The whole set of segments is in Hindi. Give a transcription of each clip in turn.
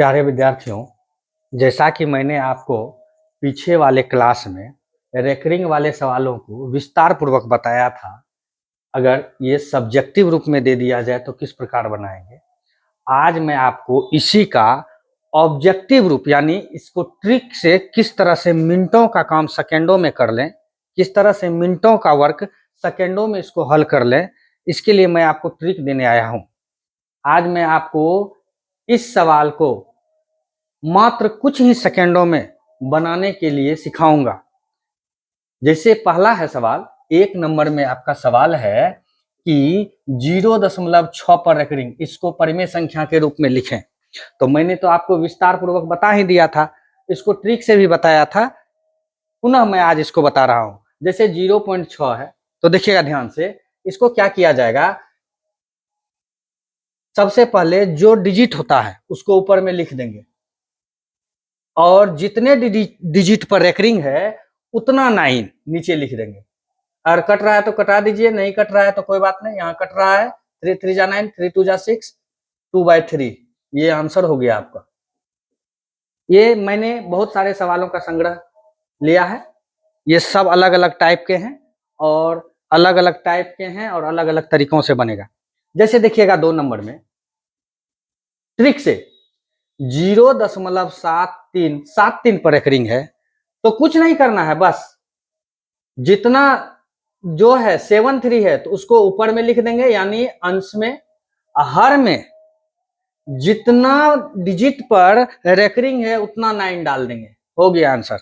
प्यारे विद्यार्थियों, जैसा कि मैंने आपको पीछे वाले क्लास में रेकरिंग वाले सवालों को विस्तार पूर्वक बताया था, अगर ये सब्जेक्टिव रूप में दे दिया जाए तो किस प्रकार बनाएंगे। आज मैं आपको इसी का ऑब्जेक्टिव रूप यानी इसको ट्रिक से किस तरह से मिनटों का काम सेकेंडों में कर लें, किस तरह से मिनटों का वर्क सेकेंडों में इसको हल कर लें, इसके लिए मैं आपको ट्रिक देने आया हूं। आज मैं आपको इस सवाल को मात्र कुछ ही सेकेंडों में बनाने के लिए सिखाऊंगा। जैसे पहला है सवाल, 1 नंबर में आपका सवाल है कि 0.6 पर रेकरिंग, इसको परिमेय संख्या के रूप में लिखें। तो मैंने तो आपको विस्तार पूर्वक बता ही दिया था, इसको ट्रिक से भी बताया था, पुनः मैं आज इसको बता रहा हूं। जैसे 0.6 है तो देखिएगा ध्यान से, इसको क्या किया जाएगा। सबसे पहले जो डिजिट होता है उसको ऊपर में लिख देंगे और जितने डिजिट पर रेकरिंग है उतना 9 नीचे लिख देंगे। और कट रहा है तो कटा दीजिए, नहीं कट रहा है तो कोई बात नहीं, यहाँ कट रहा है 3 3 जा 9, 3 2 जा 6, 2/3, ये आंसर हो गया आपका। ये मैंने बहुत सारे सवालों का संग्रह लिया है, ये सब अलग अलग टाइप के हैं और अलग अलग टाइप के हैं और अलग अलग तरीकों से बनेगा। जैसे देखिएगा 2 नंबर में ट्रिक से 0.73 पर रेकरिंग है तो कुछ नहीं करना है, बस जितना जो है 73 है तो उसको ऊपर में लिख देंगे, यानी अंश में, हर में जितना डिजिट पर रेकरिंग है उतना 9 डाल देंगे। हो गया आंसर,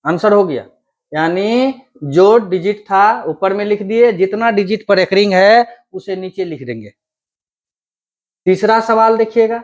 आंसर हो गया। यानी जो डिजिट था ऊपर में लिख दिए, जितना डिजिट पर रेकरिंग है उसे नीचे लिख देंगे। तीसरा सवाल देखिएगा,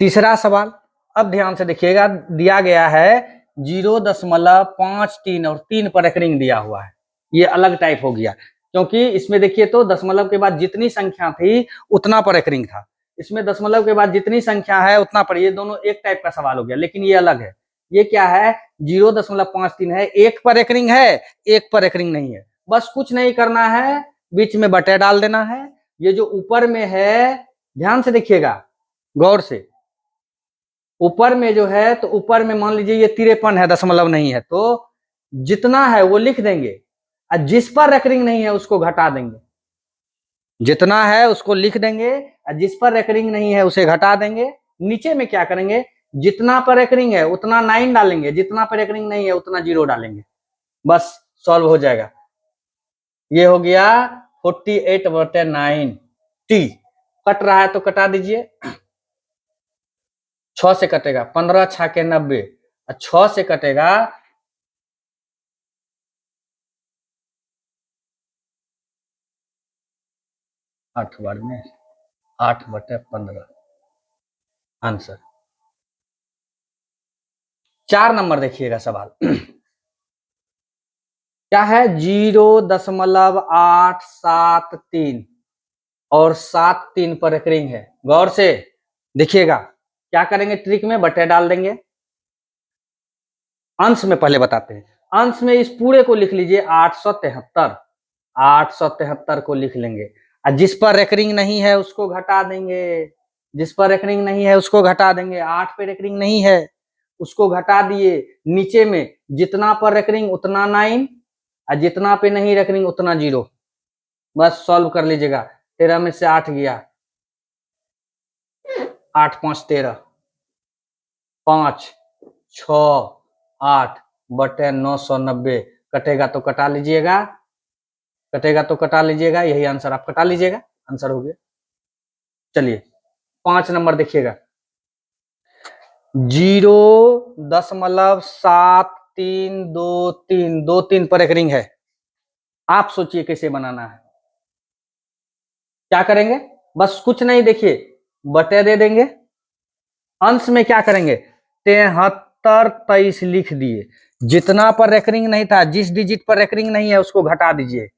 तीसरा सवाल अब ध्यान से देखिएगा, दिया गया है 0.53 और 3 पर रेकरिंग दिया हुआ है। ये अलग टाइप हो गया, क्योंकि इसमें देखिए तो दशमलव के बाद जितनी संख्या थी उतना पर रेकरिंग था, इसमें दशमलव के बाद जितनी संख्या है उतना पर, ये दोनों एक टाइप का सवाल हो गया, लेकिन ये अलग है। ये क्या है, 0.53 है, 1 पर रेकरिंग है, 1 पर रेकरिंग नहीं है। बस कुछ नहीं करना है, बीच में बटे डाल देना है। ये जो ऊपर में है, ध्यान से देखिएगा, गौर से, ऊपर में जो है तो ऊपर में मान लीजिए ये 53 है, दशमलव नहीं है, तो जितना है वो लिख देंगे और जिस पर रेकरिंग नहीं है उसको घटा देंगे। जितना है उसको लिख देंगे और जिस पर रेकरिंग नहीं है उसे घटा देंगे। नीचे में क्या करेंगे, जितना पर रेकरिंग है उतना 9 डालेंगे, जितना पर रेकरिंग नहीं है उतना 0 डालेंगे, बस सॉल्व हो जाएगा। ये हो गया 48/9 टी। कट रहा है तो कटा दीजिए, 6 से कटेगा, 15 6 के 90, 6 से कटेगा 8 बार में 8/15 आंसर। 4 नंबर देखिएगा सवाल क्या है, 0.873 और 7 पर रेकरिंग है। गौर से देखिएगा, क्या करेंगे, ट्रिक में बटे डाल देंगे। अंश में पहले बताते हैं, अंश में इस पूरे को लिख लीजिए 873, 873 को लिख लेंगे और जिस पर रेकरिंग नहीं है उसको घटा देंगे, जिस पर रेकरिंग नहीं है उसको घटा देंगे। 8 पे रेकरिंग नहीं है उसको घटा दिए, नीचे में जितना पर रेकरिंग उतना 9 और जितना पे नहीं रेकरिंग उतना 0, बस सॉल्व कर लीजिएगा। 13 में से 8 गया, 8 5 13, 5 6 8 बटे 990, कटेगा तो कटा लीजिएगा, कटेगा तो कटा लीजिएगा, यही आंसर, आप कटा लीजिएगा, आंसर हो गया। चलिए 5 नंबर देखिएगा, 0.7323 पर रेकरिंग है। आप सोचिए कैसे बनाना है, क्या करेंगे, बस कुछ नहीं, देखिए बटे दे देंगे, अंश में क्या करेंगे 73 23 लिख दिए, जितना पर रेकरिंग नहीं था, जिस डिजिट पर रेकरिंग नहीं है उसको घटा दीजिए।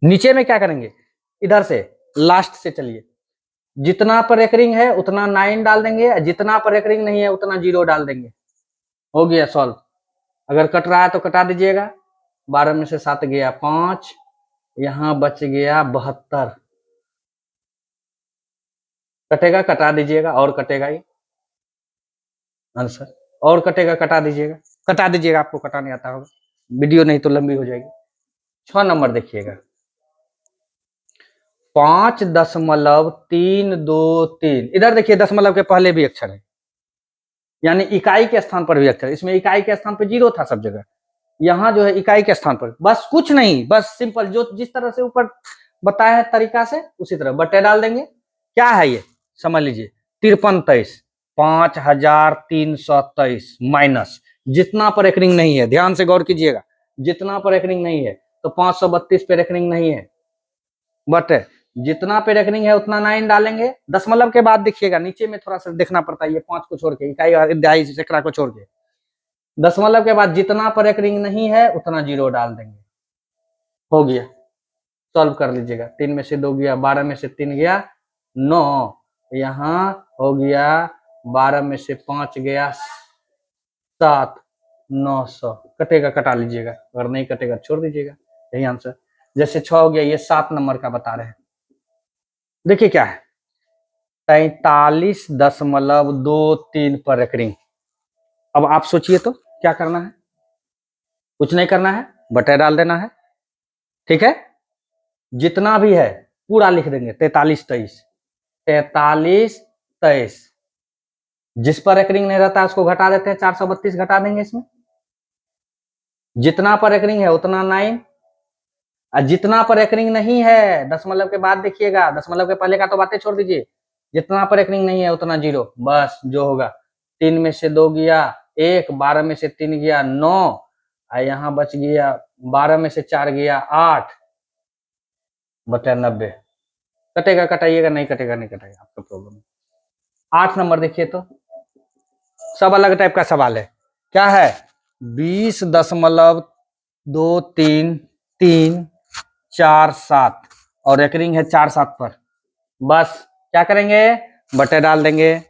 नीचे में क्या करेंगे, इधर से लास्ट से चलिए, जितना पर रेकरिंग है उतना 9 डाल देंगे, जितना पर रेकरिंग नहीं है उतना 0 डाल देंगे। हो गया सॉल्व। अगर कट रहा है तो कटा दीजिएगा, 12 में से 7 गया 5, यहाँ बच गया 72। कटेगा, कटा दीजिएगा, और कटेगा ये आंसर, और कटेगा, कटा दीजिएगा, कटा दीजिएगा, आपको कटाने आता होगा, वीडियो नहीं तो लंबी हो जाएगी। 6 नंबर देखिएगा, 5.323, इधर देखिए दशमलव के पहले भी अक्षर है, यानी इकाई के स्थान पर भी अक्षर, इसमें इकाई के स्थान पर 0 था सब जगह, यहाँ जो है इकाई के स्थान पर, बस कुछ नहीं, बस सिंपल जो जिस तरह से ऊपर बताया है तरीका से उसी तरह बट्टे डाल देंगे। क्या है ये समझ लीजिए, 5323, 5323 माइनस जितना पर एक रिंग नहीं है, ध्यान से गौर कीजिएगा, जितना पर एक रिंग नहीं है तो 532 पे एक रिंग नहीं है, बट जितना पे रेकनिंग है उतना 9 डालेंगे, दशमलव के बाद देखिएगा नीचे में थोड़ा सा देखना पड़ता है, ये 5 को छोड़ के, इकाई दहाई सैकड़ा को छोड़ के, दशमलव के बाद जितना पर एक रिंग नहीं है उतना 0 डाल देंगे, हो गया, सॉल्व कर लीजिएगा, 3 में से 2 गया, 12 में से 3 गया 9, यहाँ हो गया 12 में से 5 गया 7, 900, कटेगा, कटा लीजिएगा, अगर नहीं कटेगा छोड़ दीजिएगा, यही आंसर। जैसे 6 हो गया, ये 7 नंबर का बता रहे हैं, देखिए क्या है, 43.23 पर एक रिंग। अब आप सोचिए तो क्या करना है, कुछ नहीं करना है, बटे डाल देना है, ठीक है, जितना भी है पूरा लिख देंगे, 4323, 4323, जिस पर एक रिंग नहीं रहता है उसको घटा देते हैं, 432 घटा देंगे इसमें, जितना पर एक रिंग है उतना 9, और जितना पर एक रिंग नहीं है, दशमलव के बाद देखिएगा, दशमलव के पहले का तो बातें छोड़ दीजिए, जितना पर एक रिंग नहीं है उतना 0, बस जो होगा 3 में से 2 गया 1, 12 में से 3 गया 9, और यहाँ बच गया 12 में से 4 गया 8 बटे 90, कटेगा, कटाइएगा, नहीं कटेगा, नहीं कटेगा, आपका प्रॉब्लम। 8 नंबर देखिए तो, सब अलग टाइप का सवाल है, क्या है, 20.23347 और एक रिंग है 47 पर, बस क्या करेंगे, बटे डाल देंगे,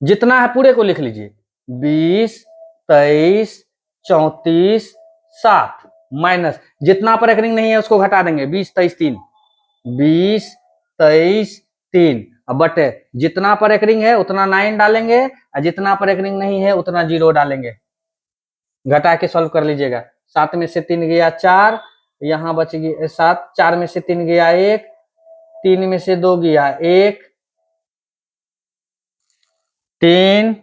जितना है पूरे को लिख लीजिए, 20, 23, 34, 7 माइनस जितना पर एक रिंग नहीं है उसको घटा देंगे, 20, 23, 3, 20, 23, 3, अब बटे जितना पर एक रिंग है उतना 9 डालेंगे, और जितना पर एक रिंग नहीं है उतना 0 डालेंगे, घटा के सॉल्व कर लीजिएगा, 7 में से 3 गया 4, यहाँ बच गया 7, 4 में से 3 गया 1, 3 में से 2 गया 1, 3,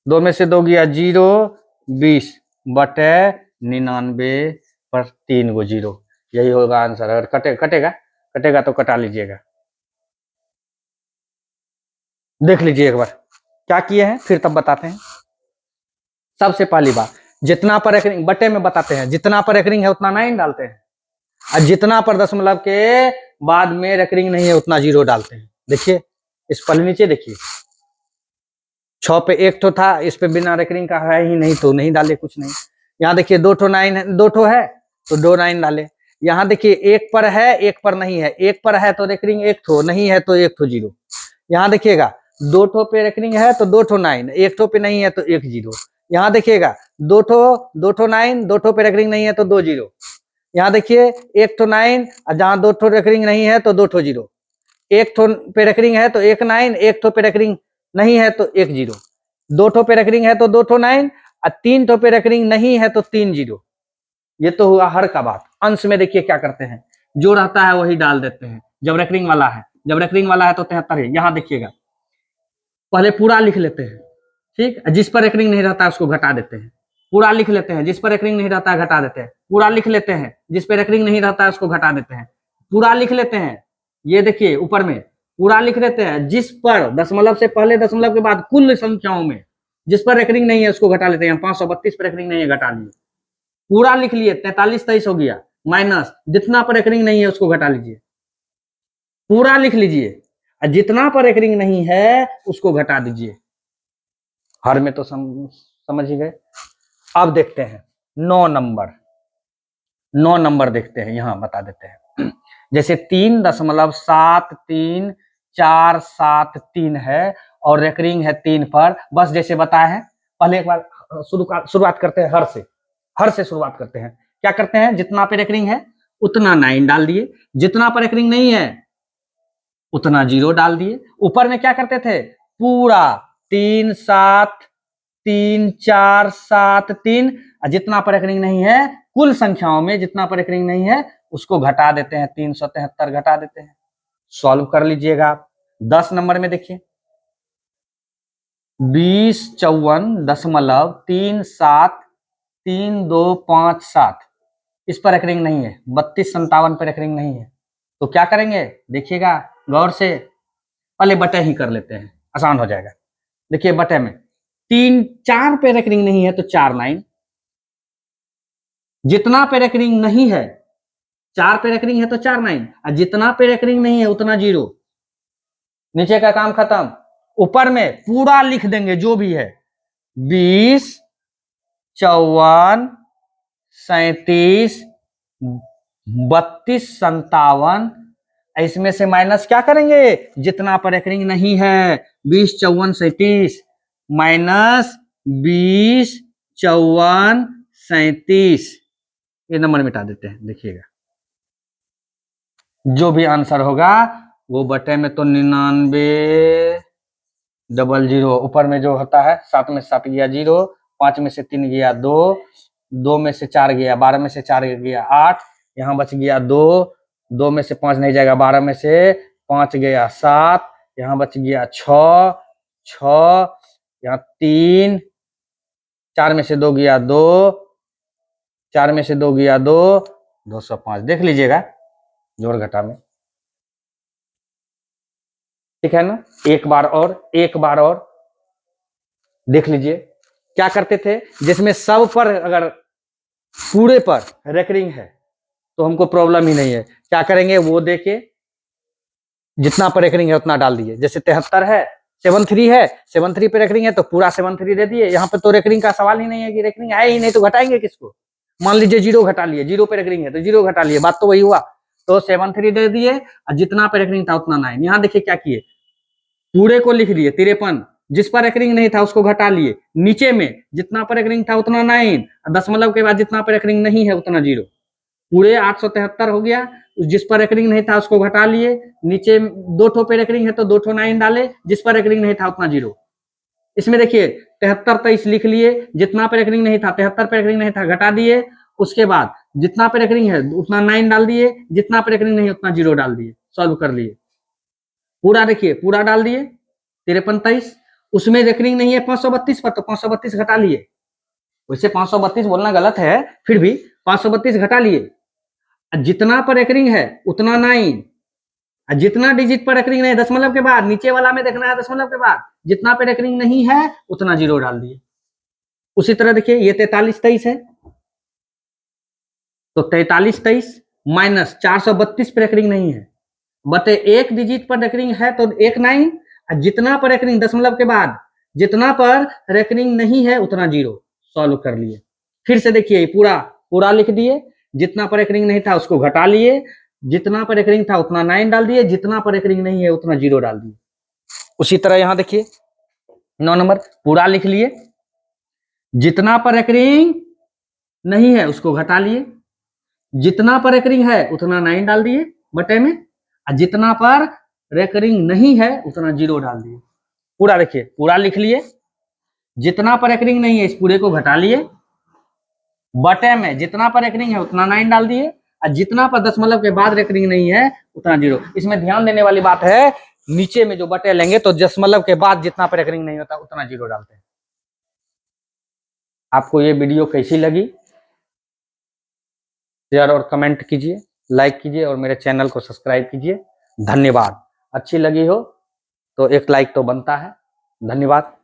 2 में से 2 गया 0, 20 बटे 99 पर 3 गो 0, यही होगा आंसर। अगर कटेगा तो कटा लीजिएगा, देख लीजिए एक बार क्या किए हैं, फिर तब बताते हैं। सबसे पहली बात, जितना पर एक रिंग बटे में बताते हैं, जितना पर एक रिंग है उतना 9 डालते हैं, और जितना पर दशमलव के बाद में एक रिंग नहीं है उतना 0 डालते हैं। देखिए इस पहले नीचे देखिए, 6 पे एक ठो था, इस पे बिना रेकरिंग का है ही नहीं तो नहीं डाले, कुछ नहीं। यहाँ देखिए 2 ठो 9 है, 2 ठो है तो 2 9 डाले। यहाँ देखिए एक पर है, एक पर नहीं है, एक पर है तो रेकरिंग एक ठो, नहीं है तो एक ठो 0। यहाँ देखिएगा 2 ठो पे रेकरिंग है तो 2 ठो 9, एक ठो पे नहीं है तो 1 0। यहाँ देखिएगा 2 ठो 9, 2 ठो पे रेकरिंग नहीं है तो 2 0। यहाँ देखिए 1 ठो 9, और जहाँ 2 ठो रेकरिंग नहीं है तो 2 ठो 0, 1 ठो पे रेकरिंग है तो 1 9, 1 ठो पे रेकरिंग नहीं है तो 1 0, 2 ठो पे रेकरिंग है तो 2 ठो 9, और 3 ठो पे रेकरिंग नहीं है तो 3 0। ये तो हुआ हर का बात। अंश में देखिए क्या करते हैं, जो रहता है वही डाल देते हैं, जब रेकरिंग वाला है, जब रेकरिंग वाला है तो 73 है। यहाँ देखिएगा पहले पूरा लिख लेते हैं, ठीक, जिस पर रेकरिंग नहीं रहता है उसको घटा देते हैं, पूरा लिख लेते हैं, जिस पर रेकरिंग नहीं रहता है घटा देते हैं, पूरा लिख लेते हैं, जिस पर रेकरिंग नहीं रहता है उसको घटा देते हैं, पूरा लिख लेते हैं, ये देखिए ऊपर में पूरा लिख लेते हैं, जिस पर दशमलव से पहले दशमलव के बाद कुल संख्याओं में जिस पर रेकरिंग नहीं है उसको घटा लेते हैं, 532 पर रेकरिंग नहीं है, घटा लिए, पूरा लिख लिए, 43 23 हो गया, माइनस जितना पर रेकरिंग नहीं है उसको घटा लीजिए, पूरा लिख लीजिए, और जितना पर रेकरिंग नहीं है उसको घटा दीजिए, हर में तो समझ ही गए। अब देखते हैं 9 नंबर, 9 नंबर देखते हैं, यहां बता देते हैं, जैसे 3.7347 है और रेकरिंग है 3 पर, बस जैसे बताया है, पहले एक बार शुरुआत करते हैं, हर से शुरुआत करते हैं। क्या करते हैं, जितना पे रेकरिंग है उतना 9 डाल दिए, जितना पर रेकरिंग नहीं है उतना जीरो डाल दिए। ऊपर में क्या करते थे, पूरा 3 7 3 4 7 3, जितना पर रेकरिंग नहीं है कुल संख्याओं में जितना पर रेकरिंग नहीं है उसको घटा देते हैं, 373 घटा देते हैं। सॉल्व कर लीजिएगा आप। 10 नंबर में देखिए 2054.373257 इस पर रेकरिंग नहीं है, 3257 पर रेकरिंग नहीं है, तो क्या करेंगे देखिएगा गौर से। पहले बटे ही कर लेते हैं, आसान हो जाएगा। देखिए बटे में 3 4 पे रेकरिंग नहीं है तो 4 9, जितना पे रेकरिंग नहीं है 4 पे रेकरिंग है तो 4 9, और जितना पे रेकरिंग नहीं है उतना जीरो। नीचे का काम खत्म। ऊपर में पूरा लिख देंगे जो भी है, 20 54 37 32 57, इसमें से माइनस क्या करेंगे जितना पर रेकरिंग नहीं है, 20 54 37 माइनस 20 54 37, ये नंबर मिटा देते हैं। देखिएगा जो भी आंसर होगा वो बटे में तो 9900, ऊपर में जो होता है 7 में से 7 गया 0, 5 में से 3 गया 2, 2 में से 4 गया, 12 में से 4 गया 8, यहाँ बच गया 2, 2 में से 5 नहीं जाएगा, 12 में से 5 गया 7, यहाँ बच गया 6, 6 यहाँ 3, 4 में से 2 गया 2, 4 में से 2 गया 2, 205। देख लीजिएगा जोड़ घटा में, ठीक है ना। एक बार और देख लीजिए क्या करते थे, जिसमें सब पर अगर पूरे पर रेकरिंग है तो हमको प्रॉब्लम ही नहीं है। क्या करेंगे वो देके जितना पर रेकरिंग है उतना डाल दिए। जैसे 73 है, 73 है, 73 पे रेकरिंग है तो पूरा 73 दे दिए। यहाँ पे तो रेकरिंग का सवाल ही नहीं है कि रेकरिंग है ही नहीं तो घटाएंगे किसको। मान लीजिए 0 घटा लिए, 0 पे रेकरिंग है तो 0 घटा लिए, बात तो वही हुआ। तो 73 दे दिए और जितना पे रेकरिंग था उतना 9। यहाँ देखिए क्या किए, पूरे को लिख दिए 53, जिस पर रेकरिंग नहीं था उसको घटा लिए, नीचे में जितना पर रेकरिंग था उतना 9, दशमलव के बाद जितना पर रेकरिंग नहीं है उतना 0। पूरे 873 हो गया, जिस पर रेकरिंग नहीं था उसको घटा लिए, नीचे 2 ठो पे रेकरिंग है तो 2 ठो 9 डाले, जिस पर रेकरिंग नहीं था उतना 0। इसमें देखिए 73 23 लिख लिए, जितना पे रेकरिंग नहीं था 73 पे रेकरिंग नहीं था घटा दिए, उसके बाद जितना पे रेकरिंग है उतना 9 डाल दिए, जितना पे रेकरिंग नहीं उतना 0 डाल दिए, सॉल्व कर लिए। पूरा देखिए पूरा डाल दिए 53 23, उसमें रेकरिंग नहीं है 532 पर तो 532 घटा लिए। वैसे 532 बोलना गलत है, फिर भी 532 घटा लिए। जितना पर रेकरिंग है उतना 9, जितना डिजिट पर रेकरिंग नहीं, दशमलव के बाद नीचे वाला में देखना है, दशमलव के बाद जितना पे रेकरिंग नहीं है उतना 0 डाल दिए। उसी तरह देखिए ये 43 23 है तो 43 23 माइनस 432 पे रेकरिंग नहीं है, बटे एक डिजिट पर रेकरिंग है तो 1 9, जितना पर रेकरिंग दशमलव के बाद जितना पर रेकरिंग नहीं है उतना 0, सॉल्व कर लिए। फिर से देखिए पूरा पूरा लिख दिए, जितना पर रेकरिंग नहीं था उसको घटा लिए, जितना पर रेकरिंग था उतना 9 डाल दिए, जितना पर रेकरिंग नहीं है उतना 0 डाल दिए। उसी तरह यहाँ देखिए 9 नंबर पूरा लिख लिए, जितना पर रेकरिंग नहीं है उसको घटा लिए, जितना पर रेकरिंग है उतना 9 डाल दिए बटे में, और जितना पर रेकरिंग नहीं है उतना 0 डाल दिए। पूरा देखिए पूरा लिख लिए, जितना पर रेकरिंग नहीं है इस पूरे को घटा लिए, बटे में जितना पर रेकरिंग है उतना 9 डाल दिए, और जितना पर दशमलव के बाद रेकरिंग नहीं है उतना 0। इसमें ध्यान देने वाली बात है, नीचे में जो बटे लेंगे तो दशमलव के बाद जितना पर रेकरिंग नहीं होता उतना 0 डालते हैं। आपको ये वीडियो कैसी लगी शेयर और कमेंट कीजिए, लाइक कीजिए और मेरे चैनल को सब्सक्राइब कीजिए। धन्यवाद। अच्छी लगी हो तो एक लाइक तो बनता है। धन्यवाद।